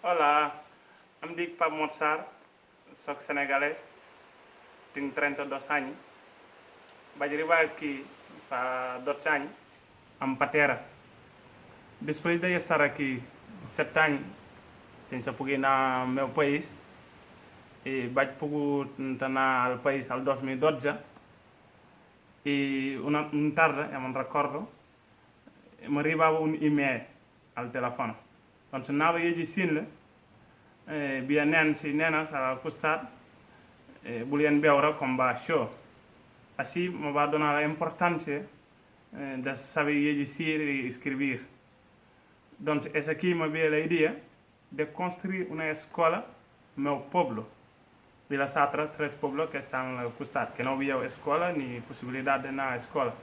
Olá, eu digo para almoçar, sou senegalês, tenho 32 anos. Vou arribar aqui para 2 anos, em Patera. Depois de estar aqui 7 anos, sem se poder na meu país, e vou estar no país em 2012, e uma tarde, eu me recordo, me arribava e-mail ao telefone. Então, se não havia de sinle, via nen si nena sa costat bulien bewra combat show así me va a donar la importancia de saber decir y escribir. Entonces es aquí me veo la idea de construir una escuela en mi pueblo. Vi las otras 3 pueblos que están al costat, que no había escuela ni posibilidad de una escuela.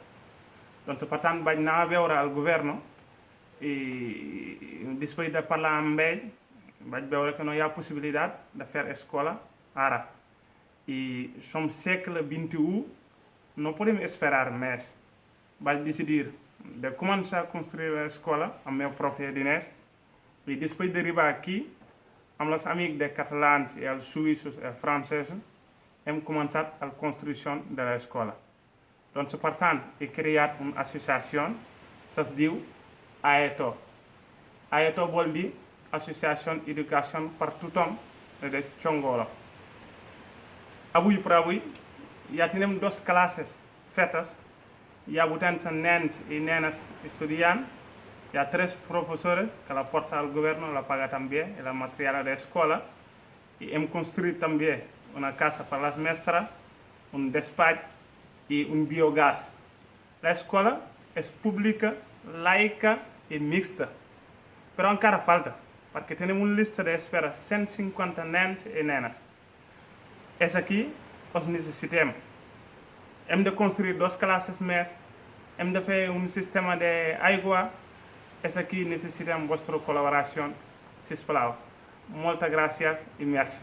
Entonces, por tanto, vaig anar a veure al govern i després de parlar amb ell vaig veure que no hi ha possibilitat de fer escola ara. I som segle XXI, no podem esperar més. Vaig decidir de començar a construir l'escola amb meus propis diners i després d'arribar aquí, amb els amics de catalans i els suïssos i francesos, hem començat la construcció de l'escola. Doncs, per tant, he creat una associació, es diu AETO. AETO vol dir Associació d'Educació per Tothom de Congolo. Avui per avui ja tenim 2 classes fetes, hi ha 80 nens i nenes estudiants, hi ha 3 professores que la porta al govern, la paga també, i la material de l'escola, i hem construït també una casa per les mestres, un despatx i un biogàs. L'escola és pública, laica i mixta, però encara falta, perquè tenim una llista d'espera 150 nens i nenes. És aquí on necessitem. Hem de construir 2 classes més, hem de fer un sistema d'aigua. És aquí necessitem vostra col·laboració, sisplau. Moltes gràcies i merci.